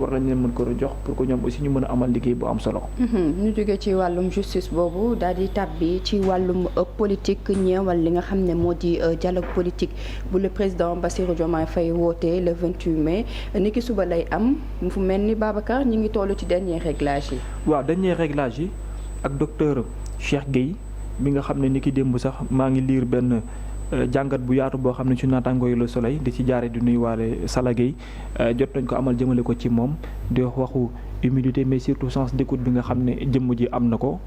war nañ leen mën ko jox pour que ñoom aussi ñu mën a amal liggéey bu am solo. ñu jógee ci wàllum justice boobu daal di tàbbi ci wàllum politique ñeewal li nga xam ne moo di dialogue politique bu le président Bassirou Diomaye Faye woote le 28 mai niki suba lay am fu mel ni Babacar ñi ngi toll ci dernier réglage yi. waaw dernier réglage yi ak docteur Cheikh Gueye bi nga xam ne niki démb sax maa ngi liir benn. jàngat bu yaatu boo xam ne ci naataangoo yi Le Soleil di ci jaare di nuyuwaale Sala Gueye jot nañ ko amal jëmale ko ci moom di waxu humilité mais surtout sens d'écoute bi nga xam ne jëmm ji am na ko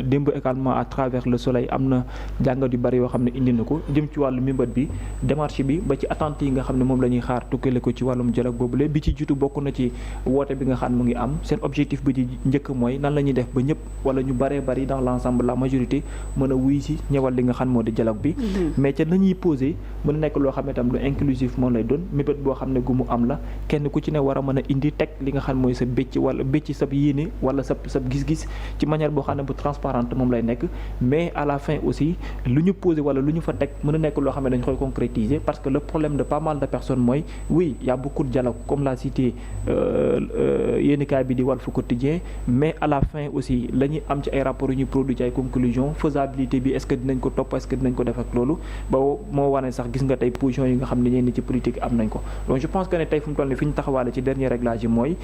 démb également à travers Le Soleil am na jàngat yu bari yoo xam ne indi na ko jëm ci wàllu mimbat bi démarche bi ba ci attente yi nga xam ne moom la ñuy xaar tukkale ko ci wàllum dialogue boobule bi ci jiitu bokk na ci woote bi nga xam ne mu ngi am seen objectif bi di njëkk mooy nan la ñuy def ba ñëpp wala ñu baree bari dans l'ensemble la majorité mën a wuy si ñëwal li nga xam moo di dialogue bi mais ca nañuy posé mën a nekk loo xam ne tam lu inclusif moom lay doon mimbat boo xam ne gu mu am la kenn ku ci ne war a mën a indi teg li nga xam mooy sa bëcc wala bëcc sab yéene wala sab gis-gis ci manière boo xam ne bu transparente moom lay nekk mais à la fin aussi lu ñu posé wala lu ñu fa teg mën a nekk loo xam ne dañ koy concrétiser parce que le problème de pas mal de personnes mooy oui y a beaucoup de dialogue comme l'a cité yéenekaay bi di Walf Quotidien mais à la fin aussi la ñuy am ci ay rapports yu ñuy produit ci ay conclusions faisabilité bi est-ce que dinañ ko topp est-ce que dinañ ko def ak loolu ba moo wane sax gis nga tey position yi nga xam ne ñenn ci politique am nañ ko donc je pense que ne tey fu mu toll nii fi ñu taxawaale ci dernier réglage yi mooy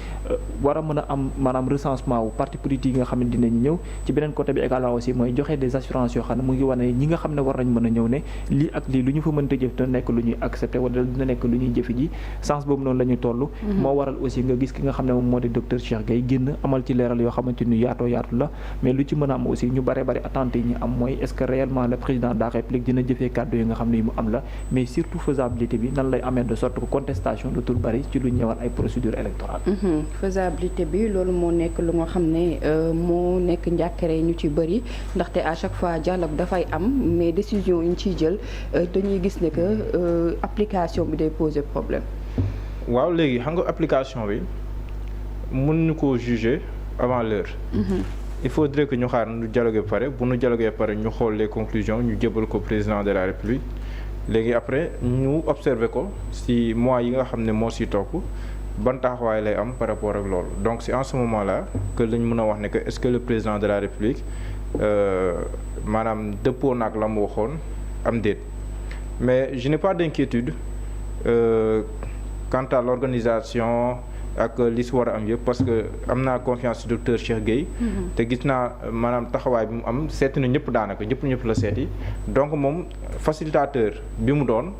war a mën a am maanaam recensement wu parti politique yi nga xam ne dinañu ñëw ci beneen côté bi également aussi mooy joxe des assurances yoo xam ne mu ngi wane ñi nga xam ne war nañ mën a ñëw ne lii ak lii lu ñu fa mënta jëf dina nekk lu ñuy accepté wala dina nekk lu ñuy jëfe ji sens boobu noonu la ñu toll moo waral aussi nga gis ki nga xam ne moom moo di docteur Cheikh Gueye génn amal ci leeral yoo xamante ni yaatoo yaatu la mais lu ci mën a am aussi ñu bare bari attente yi ñu am mooy est-ce que réellement le président de la République dina jëfee kàddu yi nga xam ne yi mu am la mais surtout faisabilité bi nan lay amee de sorte que contestation dootul bari ci lu ñëwal ay procédure électorale faisabilité bi loolu moo nekk lu nga xam ne moo nekk njàkkare ñu ci bëri ndaxte à chaque fois dialogue dafay am mais décision yi ñu ciy jël dañuy gis ne que application bi day poser problème. waaw léegi xam nga application bi mën ñu ko juger avant l'heure. Il faudrait que ñu xaar ñu dialogué pare bu ñu dialogué pare ñu xool les conclusions ñu jébal ko président de la République léegi après ñu observer ko ci mois yi nga xam ne moo ci topp ban taxawaay lay am par rapport ak loolu donc c'est en ce moment là que lañ mën a wax ne que est-ce que le président de la République maanaam dëppoo naag la mu waxoon am déet mais je n'ai pas d'inquiétude quant à l'organisation ak li si war a am yëpp parce que am naa confiance ci docteur Cheikh Gueye te gis naa maanaam taxawaay bi mu am seeti na ñëpp daanaka ñëpp la seeti donc moom facilitateur bi mu doon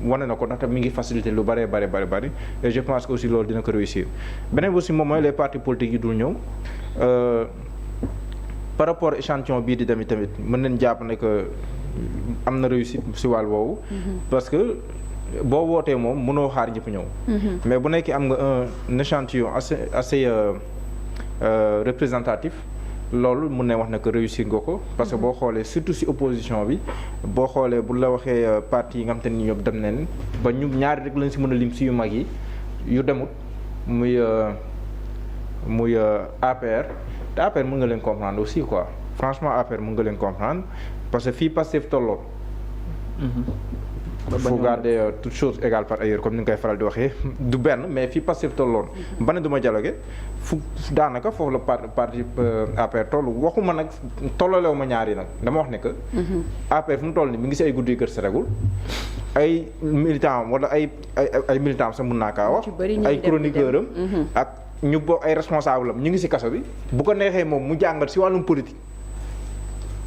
wane na ko ndaxte mi ngi facilité lu bari et je pense que aussi loolu dina ko réussir beneen bi aussi moom mooy les partis politiques yi dul ñëw par rapport échantillon bii di tamit mën nañ jàpp ne que am na réussite si wàll woowu parce que boo wootee moom mënoo xaar ñëpp ñëw mais bu nekkee am nga un échantillon assez représentatif loolu mun ne wax ne que réussir nga ko parce que boo xoolee surtout ci opposition bi boo xoolee bu la waxee parti yi nga xam te ni ñoom dem nañ ba ñu ñaari rek lañ ci mën a lim ci yu mag yi yu demut muy APR te APR mën nga leen comprendre aussi quoi franchement APR mën nga leen comprendre parce que fii Pastef tolloon faut garder toute chose égale par ailleurs comme ni nga koy faral di waxee du benn mais fii Pastef tolloon ba ne du ma dialogué fu daanaka foofu la parti APR toll waxuma nag tollalewu ma ñaari nag dama wax ne que APR fu mu toll ni mi ngi si ay guddi kër Sénégal ay militant wala ay militant sax mun naa kaa wax ay chroniqueur am ak ñu bokk ay responsable am ñu ngi si kaso bi bu ko neexee moom mu jàngat si wàllum politique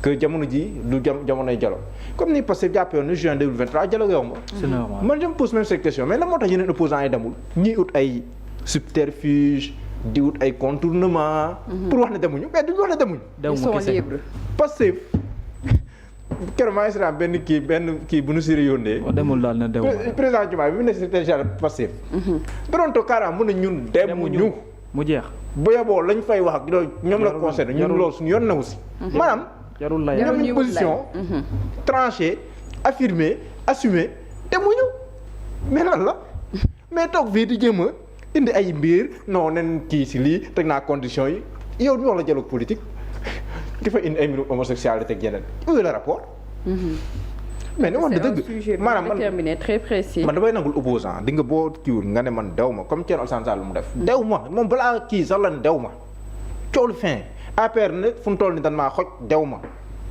que jamono ji du jamonoy dialogue comme ni parce que jàppee woon juin 2023 dialogue yow ma. c'est normal man je me pose même cette question mais lan moo tax yeneen opposants yi demul ñiy ut ay subterfuge di ut ay contournement pour wax ne demuñu mais duñu wax ne demuñu. ils sont libres. parce que keroog maa ngi si benn kii bu nu siri yónnee. demul daal na demul président Diomaye bi mu ne secrétaire général Pastef. Toronto carrément mun na ñun demuñu. mu jeex. bu yeboo lañ fay wax ak loolu ñoom la concerné ñun loolu suñu yoon na aussi. maanaam. jarul lay ñoom ñu position tranchée affirmée assumée demuñu mais lan la mais toog fii di jéem a indi ay mbir non nen kii si lii teg naa conditions yi yow ñu wax la dialogue politique di fa indi ay mbirum homosexualité ak yeneen où est le rapport mais ni wax c'est un dëgg sujet maanaam déterminé très précis. man damay nangul opposant di nga boo kiiwul nga ne man dew ma comme Thierno Alassane Sall lu mu def. dew ma moom balaa kii sax la ne dew ma coolu fin APR ne fu mu toll ni dan maa xoj dew ma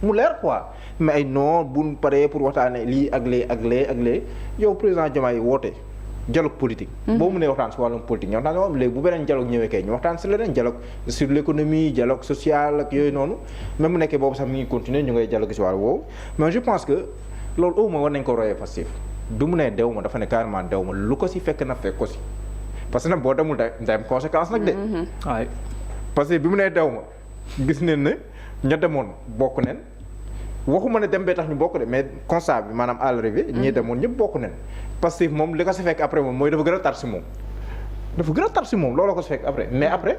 mu leer quoi mais ay non buñ paree pour waxtaanee lii ak lee ak lee ak lee yow président Diomaye woote dialogue politique. boo mënee waxtaan si wàllum politique ñu waxtaan si moom léegi bu beneen dialogue ñëwee kay ñu waxtaan si leneen dialogue sur l' économie dialogue social ak yooyu noonu même bu nekkee boobu sax mi ngi continuer ñu ngay dialogue si wàllu woowu mais je pense que loolu au moins war nañ ko royee Pastef du mu nee dew ma dafa ne carrément dew ma lu ko si fekk na fekk ko si parce que nag boo demul day am conséquence nag de. waay parce que bi mu nee dew ma gis neen ne ña demoon bokk neen waxuma ne dem bee tax ñu bokk de mais constat bi maanaam à l'arrivée ñii demoon ñëpp bokk neen parce que moom li ko si fekk après moom mooy dafa gën a tar si moom dafa gën a tar si moom looloo ko si fekk après mais après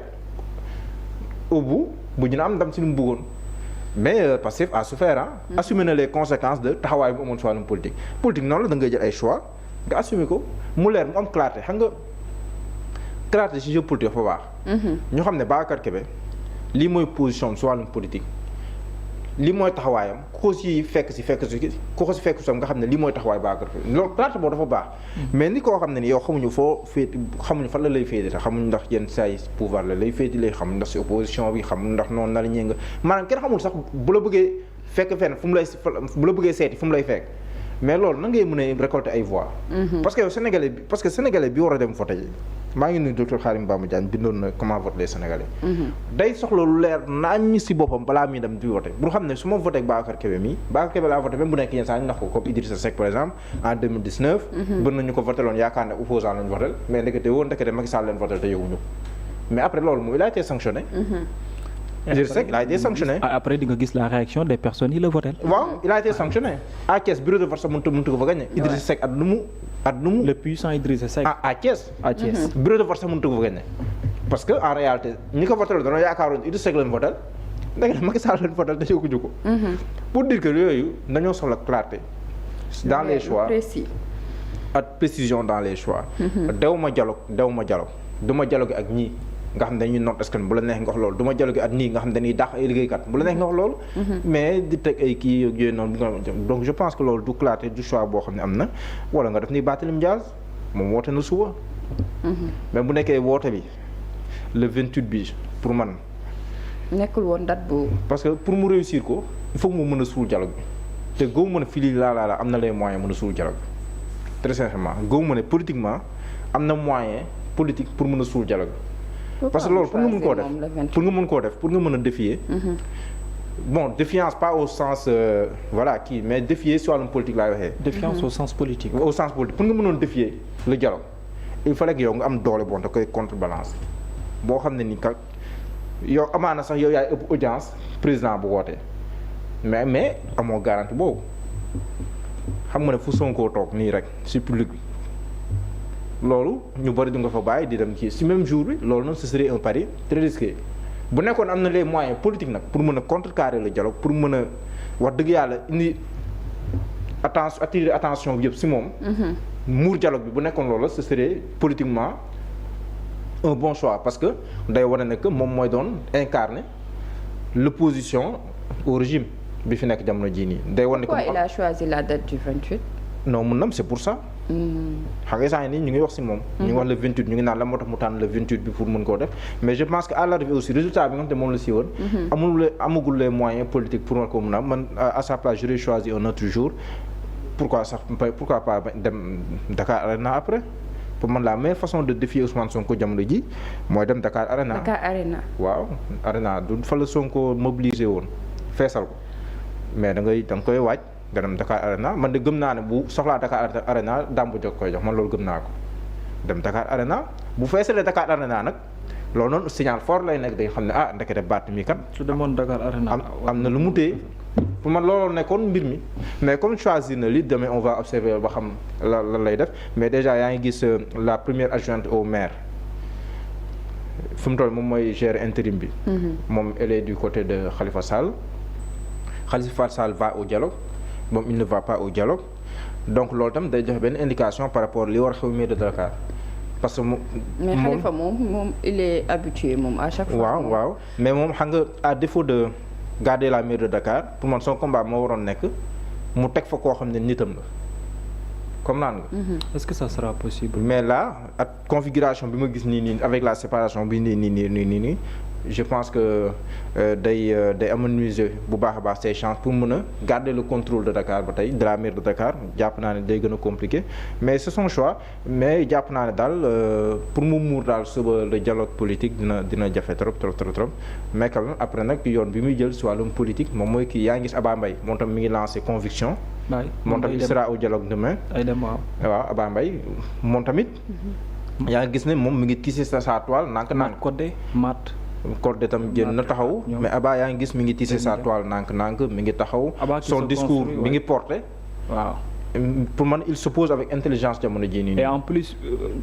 au bout bu ñu am ndam si lu mu bëggoon mais Pastef a souffert assumer na les conséquences de taxawaay bu amoon si wàllum politique noonu la da ngay jël ay choix nga assumer ko mu leer mu am clarté xam nga clarté si jeu politique dafa baax ñu xam ne Babacar Kébé lii mooy position si wàllum politique lii mooy taxawaayam ku ko si fekk si nga xam ne lii mooy taxawaay Babacar Kébé loolu clarté boobu dafa baax mais ni koo xam ne ni yow xamuñu foo féeti xamuñu fan la lay féeti te xamuñu ndax yenn saa yi pouvoir la lay féeti lay xamuñu ndax si opposition bi xamuñu ndax noonu na la ñee nga maanaam kenn xamul sax bu la bëggee fekk fenn fu mu lay bu la bëggee seeti fu mu lay fekk mais loolu nan ngay mën a récolter ay voix parce que yow sénégalais bi war a dem voter ji maa ngi nuyu docteur Khadim Bamba Diagne bindoon na comment voter les sénégalais day soxla lu leer nañ si boppam balaa muy dem di voter bu xam ne su ma voté ak Babacar Kébé mii Babacar Kébé laa voté même bu nekk yenn saa ñu ndax ko comme Idrissa Seck par exemple en 2019 bën nañu ko voté loon yaakaar ne opposant lañu voté mais ndekete Macky Sall leen voté te yëguñu mais après loolu moom il a été sanctionné Idrissa Seck il a été sanctionné. Après di nga gis la réaction des personnes yi la voté. waaw il a été sanctionné à Thiès bureau de vote sax mënut ko fa gagné. Idrissa Seck at nu mu. le puissant Idrissa Seck. à Thiès. bureau de vote sax mënut ko fa gagné. parce que en réalité ñi ko voté dañoo yaakaaroon Idrissa Seck leen voté ndeke Macky Sall leen voté te yëguñu ko. pour dire que yooyu dañoo soxla clarté. dans les choix ak précision dans les choix. dew ma dialogue du ma dialogue ak ñii. nga xam ne dañuy noot askan bu la neex nga wax loolu du ma dialogue at nii nga xam ne dañuy dàq ay liggéeykat bu la neex nga wax loolu mais di teg ay kii yooyu noonu donc je pense que loolu du clarté du choix boo xam ne am na wala nga def ni Barthélémy Dias moom woote na suba mais bu nekkee woote bi le 28 bi pour man nekkul woon date bu parce que pour mu réussir ko il faut que mu mën a suul dialogue bi te góob mën a fili laa am na les moyens mën a suul dialogue bi très sincèrement góob mën a politiquement am na moyen politique pour mën a suul dialogue bi parce que loolu pour nga mën koo def pour nga mën a défier bon défiance pas au sens kii mais défier si wàllum politique laay waxee défiance au sens politique pour nga mënoon défier le dialogue il fallait que yow nga am doole bon da koy contrebalance boo xam ne ni kat yow amaana sax yow yaay ëpp audience président bu wootee mais amoo garantie boobu xam nga ne fu Sonko toog nii rek si public bi loolu ñu bëri du nga fa bàyyi di dem kii si même jour bi loolu noonu ce serait un pari très risqué bu nekkoon am na les moyens politiques nag pour mën a contrecarrer le dialogue pour mën a wax dëgg yàlla indi attirer attention bi yëpp si moom muur dialogue bi bu nekkoon loolu ce serait politiquement un bon choix parce que day wane ne que moom mooy doon incarner l'opposition au régime bi fi nekk jamono jii nii day wane ne que pourquoi il a choisi la date du 28 non mun nam c'est pour ça xam nga saa yi nii ñu ngi wax si moom ñu ngi wax le 28 ñu ngi naan la moo tax mu tànn le 28 bi pour mën koo def mais je pense que à l'arrivée aussi résultat bi nga xam te moom la si woon amagul les moyens politiques pour ko mun a man à sa place j'aurais choisi un autre jour pourquoi pas dem Dakar Arena après pour man la meilleure façon de défier Ousmane Sonko jamono ji mooy dem Dakar Arena waaw Arena du fa la Sonko mobilisé woon feesal ko mais da nga koy waaj nga dem Dakar Arena man de gëm naa ne bu soxlaa Dakar Arena daam bu jóg koy jox man loolu gëm naa ko dem Dakar Arena bu feesalee Dakar Arena nag loolu noonu signal fort lay nekk dañ xam ne ndekete baat mi kat. su demoon Dakar Arena am na lu mu téye pour man looloo nekkoon mbir mi mais comme choisir na li demain on va observer ba xam lan lay def mais déjà yaa ngi gis la première adjointe au maire fi mu toll moom mooy gérer intérim bi. moom elle est du côté de Khalifa Sall va au dialogue. moom il ne va pas au dialogue donc loolu tam day joxe benn indication par rapport li war a xew mairie de Dakar parce que moom. mais Khalifa moom il est habitué moom à chaque fois. waaw mais moom xam nga à défaut de garder la mairie de Dakar pour man son combat moo waroon nekk mu teg fa koo xam ne nitam la comme naan nga. est-ce que ça sera possible. mais là ak configuration bi ma gis nii avec la séparation bi nii je pense que day amenuiser bu baax a baax ses chances pour mën a garder le contrôle de Dakar ba tey de la mairie de Dakar jàpp naa ne day gën a compliqué mais c'est son choix mais jàpp naa ne daal pour mu muur daal suba le dialogue politique dina jafe trop mais quand même après nag yoon bi muy jël si wàllum politique moom mooy kii yaa ngi gis Abba Mbaye moom tam mi ngi lancé conviction. moom tamit il sera au dialogue demain. ay dem waaw Abba Mbaye moom tamit. yaa ngi gis ne moom mi ngi tissé sa toile nànk côté mat. Codé tam génn na taxaw mais Abba yaa ngi gis mi ngi tissé sa toile nànk mi ngi taxaw. son discours mi ngi porté. waaw pour man il s'oppose avec intelligence jamono jii nii. et en plus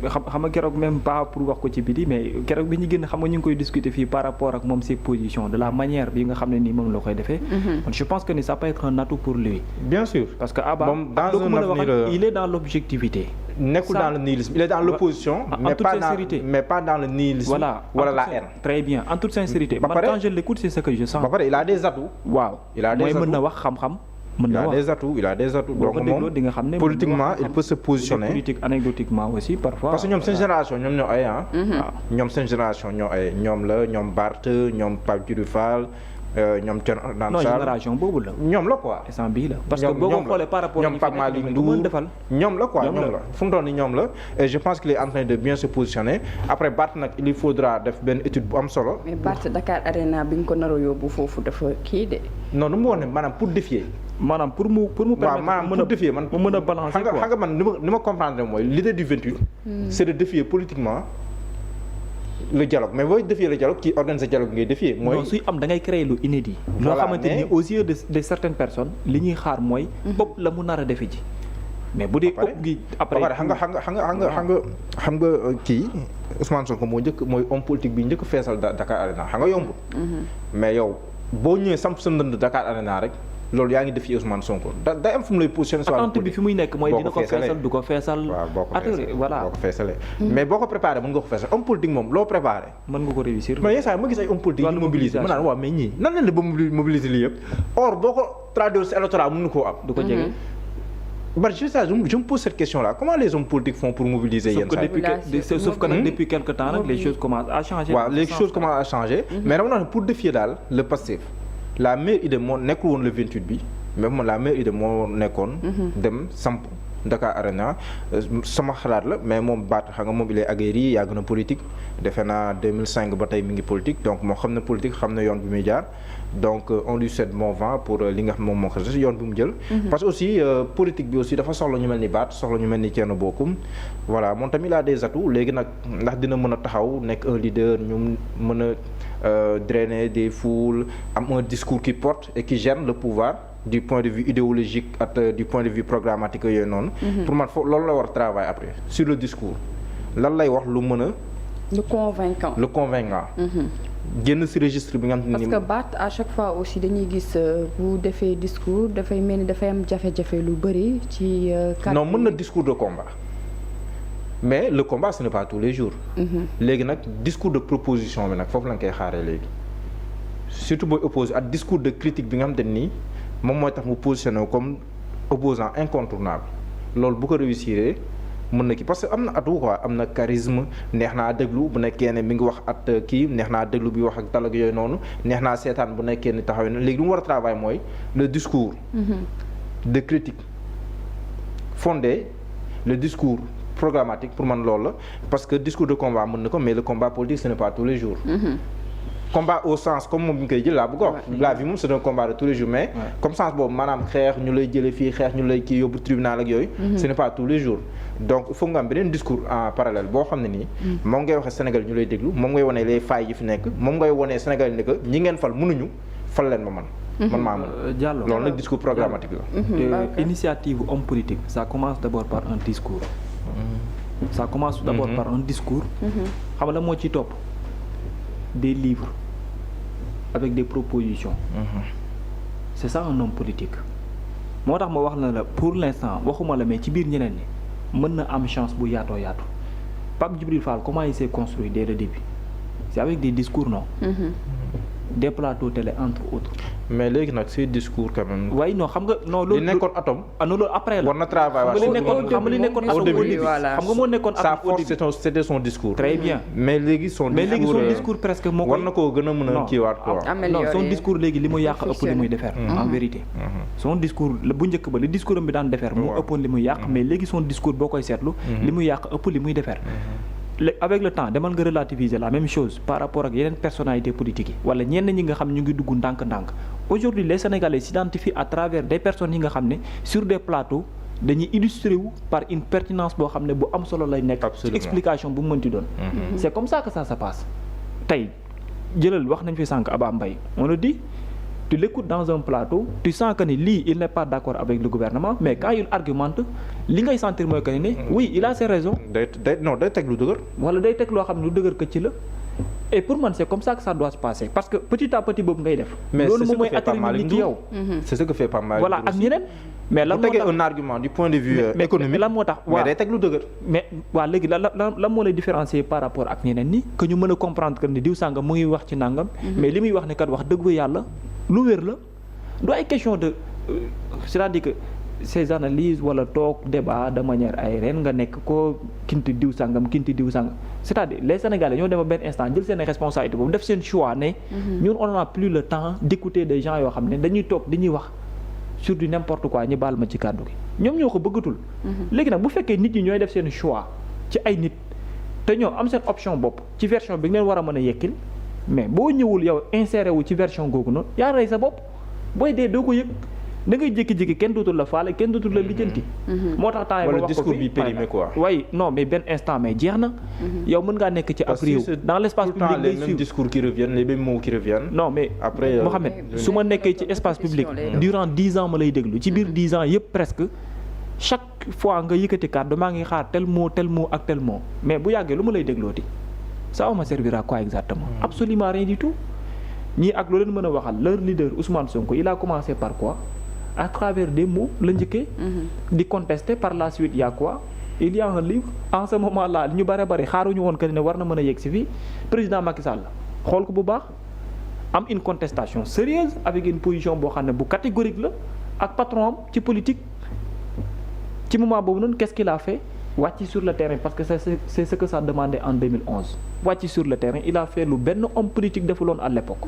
xam nga keroog même pas pour wax ko ci biti mais keroog bi ñu génn xam nga ñu ngi koy discuter fii par rapport ak moom ses positions de la manière bi nga xam ne nii moom la koy defee. je pense que ni ça peut être un atout pour lui. bien sûr parce que Abba dans un avenir il est dans l'objectivité. nekkul dans le nihilisme il est dans l'opposition mais pas dans le nihilisme. wala la haine. très bien en toute sincérité. man quand je l'écoute c'est ce que je sens. ba pare il a des atouts. waaw mooy mën na wax xam-xam. il a des atouts donc moom politiquement il peut se positionner. politique anecdotiquement aussi parfois. parce que ñoom seen génération ñoom ñoo ay ñoom seen génération ñoo ay ñoom Barth ñoom Pape Djibril Fall ñoom Thierno Alassane Sall. non génération boobu la. ñoom la quoi. instant bii la parce que boo ko xoolee par rapport ñoom Pape Malick Ndour ñoom la quoi ñoom la fu mu toll nii ñoom la et je pense qu'il est en train de bien se positionner après Barth nag il faudra def benn étude bu am solo. mais Barth Dakar Arena bi nga ko nar a yóbbu foofu dafa kii de. non nu mu wax ne maanaam pour défier. maanaam pour mu permettre pour défier man mu mën a balancer quoi xam nga man ni ma comprendre mooy l'idée du 28. c'est de défier politiquement. le dialogue mais booy défier le dialogue qui organise le dialogue ngay défier. mooy non suy am da ngay créer lu inédit. loo xamante ni aux yeux de certaines personnes li ñuy xaar mooy. ëpp la mu nar a defe ji. mais bu dee ëpp gi après xam nga kii Ousmane Sonko moo njëkk mooy homme politique bi njëkk feesal Dakar Arena xam nga yombul. mais yow boo ñëwee samp sa ndënd Dakar Arena rek. loolu yaa ngi def yi Ousmane Sonko day am fu mu lay positionné. attente bi fi muy nekk mooy dina ko feesal du ko feesal. waaw boo ko feesalee mais boo ko préparé mën nga ko feesal homme politique moom loo préparé. mën nga ko réussir. mais yenn saa yi ma gis ay homme politique yu mobiliser ma naan waaw mais ñii nan lañ la ba mobiliser lii yëpp or boo ko traduire si électorat mën na koo am. du ko jege. je me pose cette question là comment les hommes politiques font pour mobiliser yenn saa yi. sauf que nag depuis quelque temps nag les choses commencent à changer. waaw les choses commencent à changer. mais dama naan pour défier daal le Pastef la meilleure idée moo nekkul woon le 28 bi mais moom la meilleure idée moo nekkoon. dem samp Dakar Arena sama xalaat la mais moom baat xam nga moom il est aguerri yàgg na politique defe naa 2005 ba tey mi ngi politique donc moo xam na politique xam na yoon bi muy jaar donc on lui souhaite bon vent pour li nga xam moom moo ko yoon bi mu jël. parce que aussi politique bi aussi dafa soxla ñu mel ni baat soxla ñu mel ni Thierno Bocoum voilà moom tamit il a des atouts léegi nag ndax dina mën a taxaw nekk un leader ñu mën a drainer des foules am un discours qui porte et qui gêne le pouvoir. du point de vue idéologique ak du point de vue programmatique yooyu noonu. pour man foofu loolu la war a travailler après sur le discours lan lay wax lu mën a. le convaincant. génn ci registre bi nga xam ne. parce que Barth à chaque fois aussi dañuy gis bu defee discours dafay mel ni dafay am jafe-jafe lu bëri ci. non mën na discours de combat mais le combat ce n'est pas tous les jours. léegi nag discours de proposition bi nag foofu la nga koy xaaree léegi surtout booy opposé ak discours de critique bi nga xam te nii. moom mooy tax mu positionné comme opposant incontournable loolu bu ko réussir mën na kii parce que am na atu quoi am na charisme neex naa déglu bu nekkee ne mi ngi wax at kii neex naa déglu bi wax ak talag yooyu noonu neex naa seetaan bu nekkee ni taxawee na léegi lu mu war a travail mooy le discours de critique fondé le discours programmatique pour man loolu la parce que discours de combat mën na ko mais le combat politique ce n'est pas tous les jours combat au sens comme moom bi ñu koy jël laa bëgg wax la vie moom c'est un combat de tous les jours mais comme sens boobu maanaam xeex ñu lay jële fii xeex ñu lay kii yóbbu tribunal ak yooyu ce n'est pas tous les jours donc il faut nga am beneen discours en parallèle boo xam ne nii moom ngay waxee Sénégal ñu lay déglu moom ngay wonee les failles yi fi nekk moom ngay wonee Sénégal yi ne que ñi ngeen fal mënuñu fal leen ma man maa mën Diallo loolu nag discours programmatique la initiative homme politique ça commence d'abord par un discours ça commence d'abord par un discours xam nga la moo ciy topp des livres avec des propositions. C'est ça un homme politique. moo tax ma wax na la pour l'instant waxuma la mais ci biir ñeneen ñi mën na am chance bu yaatoo yaatu Pape Djibril Fall comment il s'est construit dès le début c'est avec des discours non. des plateaux télé entre autres. mais léegi nag ces discours quand même. waaye non xam nga non loolu. li nekkoon atome. loolu après la. war na travail xam nga li nekkoon au début voilà. xam nga moo nekkoon sa force c'était son discours. très bien mais léegi son discours presque moo koy war na koo gën a mën a kiiwaat quoi. non son discours léegi li muy yàq ëpp li muy defar. en vérité. son discours bu njëkk ba li discours am bi daan defar. moo ëppoon li muy yàq mais léegi son discours boo koy seetlu. li muy yàq ëpp li muy defar. avec le temps demal nga relativiser la même chose par rapport ak yeneen personnalités politiques yi wala ñenn ñi nga xam ñu ngi dugg ndànk-ndànk aujourd'hui les Sénégalais s'identifient à travers des personnes yi nga xam ne sur des plateaux dañuy illustré wu par une pertinence boo xam ne bu am solo lay nekk ci explication bu mu mënti doon c'est comme ça que ça se passe tey jëlal wax nañ fi sànq Abba Mbaye on le dit tu l'écoutes dans un plateau tu sens que ni lii il n'est pas d'accord avec le gouvernement mais quand il argumente li ngay sentir mooy que ni oui il a ses raisons. day teg lu dëgër. wala day teg loo xam ne lu dëgër que ci la et pour man c'est comme ça que ça doit se passer parce que petit à petit boobu ngay def. mais loolu moom mooy atténuer li ci yow. c'est ce que fait pas mal. voilà ak ñeneen. mais lan moo tax un argument du point de vue économique lan moo tax mais day teg lu dëgër. mais waa léegi la moo lay différencier par rapport ak ñeneen ñi que ñu mën a comprendre que ni diw sàngam mu ngi wax ci nangam. mais li muy wax ne kat wax dëgg yàlla lu wér la du ay question de c'est-à-dire que ces analyses wala toog débat de manière aérienne nga nekk ko kinti diw sàngam c'est-à-dire les Sénégalais ñoo dem benn instant jël seen responsabilité boobu def seen choix ne ñun on n'a plus le temps d'écouter des gens yoo xam ne dañuy toog dañuy wax sur du n'importe quoi ñu baal ma ci kàddu gi ñoom ñoo ko bëggatul léegi nag bu fekkee nit ñi ñooy def seen choix ci ay nit te ñoo am seen option bopp ci version bi nga leen war a mën a yekkil mais boo ñëwul yow inséré wu ci version googu noonu yaa rey sa bopp booy dee doo ko yëg da ngay jékki-jékki kenn dootul la faale kenn dootul la lijjanti. moo tax temps yi ma wax ko discours bi périmé quoi. oui non mais benn instant mais jeex na. yow mën ngaa nekk ci ab réew. dans l'espace public les mêmes discours qui reviennent les mêmes mots qui reviennent. non mais après Mohamed su ma nekkee ci espace public durant 10 ans ma lay déglu ci biir 10 ans yëpp presque chaque fois nga yëkkati kàddu maa ngi xaar tel mot ak tel mot mais bu yàggee lu ma lay déglooti ça va me servir à quoi exactement. absolument rien du tout ñii ak loo leen mën a waxal leur leader Ousmane Sonko il a commencé par quoi. à travers des mots la njëkkee di contester par la suite y a quoi il y a un livre en ce moment là ñu bare xaaruñu woon que ne war na mën a yegg si fii président Macky Sall xool ko bu baax am une contestation sérieuse avec une position boo xam ne bu catégorique la ak patron am ci politique ci moment boobu noonu qu'est-ce qu'il a fait wàcc sur le terrain parce que c'est ce que ça demandait en 2011 wàcc sur le terrain il a fait lu benn homme politique defuloon à l'époque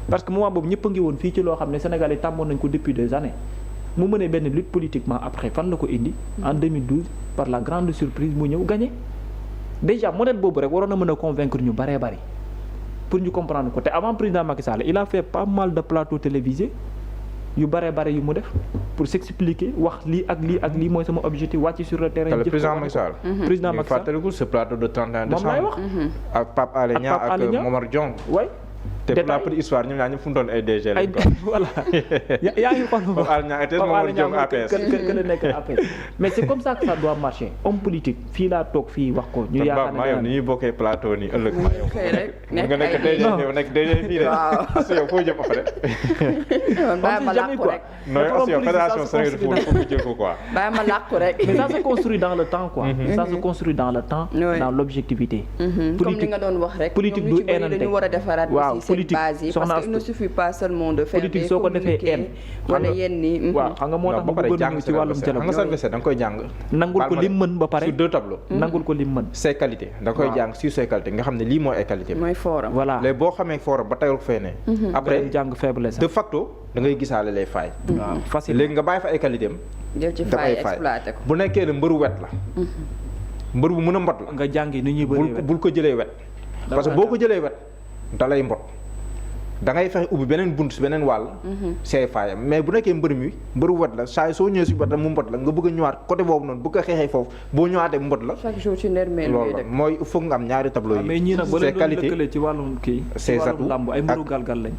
parce que moment boobu ñëpp a ngi woon fii ci loo xam ne Sénégal yi tàmmoon nañ ko depuis des années mu mënee benn lutte politiquement après fan la ko indi en 2012 par la grande surprise mu ñëw gagné déjà modèle boobu rek waroon na mën a convaincre ñu baree bari pour ñu comprendre ko te avant président Macky Sall il a fait pas mal de plateaux télévisés yu bare yu mu def pour s'expliquer wax lii ak lii mooy sama objectif wàcc sur le terrain. jëf président Macky Sall. président Macky Sall fàttaliku ce plateau de 31 décembre. moom laay wax. ak Pape Alé Niang ak Momar Diong. way te pour la petite histoire ñoom ñaar ñëpp fu mu doon ay DG lañ ko. voilà yaa ngi xool Pape Alé Niang était Momar Diong APS. que la nekk APS mais c'est comme ça que ça doit marcher homme politique fii laa toog fii wax ko. ñu yaakaar ne yow ni ñuy bokkee plateau nii ëllëg maa yow. nga nekk DG yow nekk DG fii de. parce que yow foo jëm après. bàyyi ma làkku rek. non yow fédération Sénégal foofu faut jël ko quoi. bàyyi ma làkku rek. mais ça se construit dans le temps quoi. ça se construit dans le temps. dans l'objectivité. comme li nga doon wax rek. politique du eenante dañu war a defaraat aussi seen base yi parce que il ne suffit pas seulement de faire politique soo ko defee en wala yenn ni waaw xam nga moo tax mu bëggoon ci wàllum dialogue nga service da nga koy jàng nangul ko lim mën ba pare sur 2 tableaux nangul ko lim mën ses qualités da nga koy jàng sur ses qualités nga xam ne lii mooy ay qualité mooy forum voilà léegi boo xamee forum ba tayal ko fee ne après jàng faiblesse de facto da ngay gisaale les failles waaw facile léegi nga bàyyi fa ay qualité am jël ci faille exploité ko bu nekkee ne mbëru wet la mbër bu mën a mbot la nga jàngi ni ñuy bëri bul ko jëlee wet parce que boo ko jëlee wet da lay mbot da ngay fexe ubbi beneen bunt si beneen wàll see faayam mais bu nekkee mbëru wet la saa soo ñëwee si wetam mu mbot la nga bëgg a ñëwaat côté boobu noonu bu ko xeexee foofu boo ñëwaatee mu mbot la chaque jour ci nermeel loolu la mooy foog nga am ñaari tableau yi mais ñii nag ba leen doon lëkkale ci wàllum kii ses atouts làmb ay mbëru galgal lañ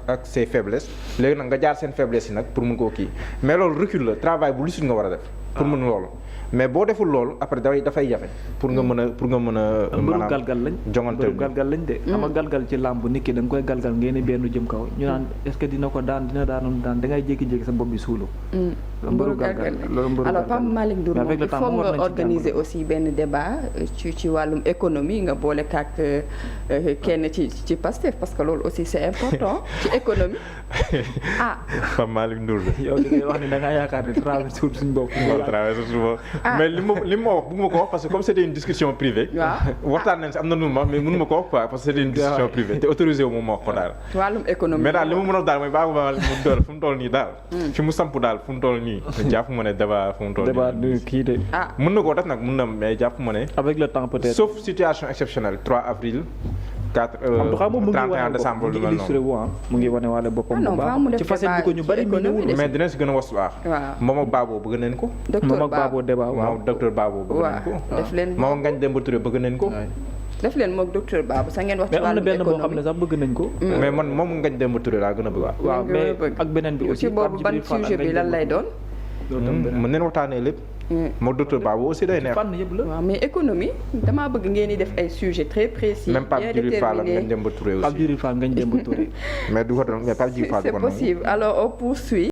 ak ses faiblesses léegi nag nga jaar seen faiblesse yi nag pour mun koo kii mais loolu recul la travail bu lucide nga war a def pour mën loolu mais boo deful loolu après dafay jafe pour nga mën a mbëru galgal lañ jongante mbëru galgal lañ de ama galgal ci làmb nit ki da nga koy galgal ngeen benn jëm kaw ñu naan est-ce que dina ko daan dina daanoon daan da ngay jékki-jékki sa bopp bi suulu mburu galgal alors Pape Malick Ndour moom il faut nga organiser aussi benn débat ci wàllum économie nga boole kaak kenn ci Pastef parce que loolu aussi c'est important ci économie Pape Malick Ndour la. yow li ngay wax ni da ngaa yaakaar ne traversé suñu bopp. traversé suñu bopp mais li ma wax bëgguma ko wax parce que comme c'était une discussion privée. waxtaan nañ si am na nu ma mais mënuma ko wax quoi parce que c'était une discussion privée te autorisé wu moom ma wax ko daal. wàllum économie mais daal li ma mën a wax daal mooy baaxul ma mu dool fu mu toll nii daal. fi mu samp daal fu mu toll nii. jàpp ma ne débat fu mu toll nii. débat du kii de. mën na koo def nag mën na mais jàpp ma ne. avec le temps peut-être. sauf situation exceptionnelle 3 avril. 31 décembre lu mel noonu mu ngi wane waale boppam bu baax ci facette bi ko ñu bari mais dina si gën a was baax moom ak Babou bëgg nañ ko moom ak Babou débat waaw docteur Babou bëgg nañ ko def leen moom ak Ngagne Demba Touré bëgg nañ ko def leen moom docteur Babou sa ngeen wax ci wàllu mais am na benn boo xam ne sax bëgg nañ ko mais man moom Ngagne Demba Touré laa gën a bëgg waaw mais ak beneen bi aussi ci boobu ban sujet bi lan lay doon mën neen waxtaanee lépp moo docteur Babou aussi day neex. fànn yëpp la waaw mais économie damaa bëgg ngeen di def ay sujets très précis. même Pape Djibril Fall ak Ngagne Demba Touré aussi. Pape Djibril Fall Ngagne Demba Touré. mais du ko doon mais Pape Djibril Fall c'est possible alors on poursuit.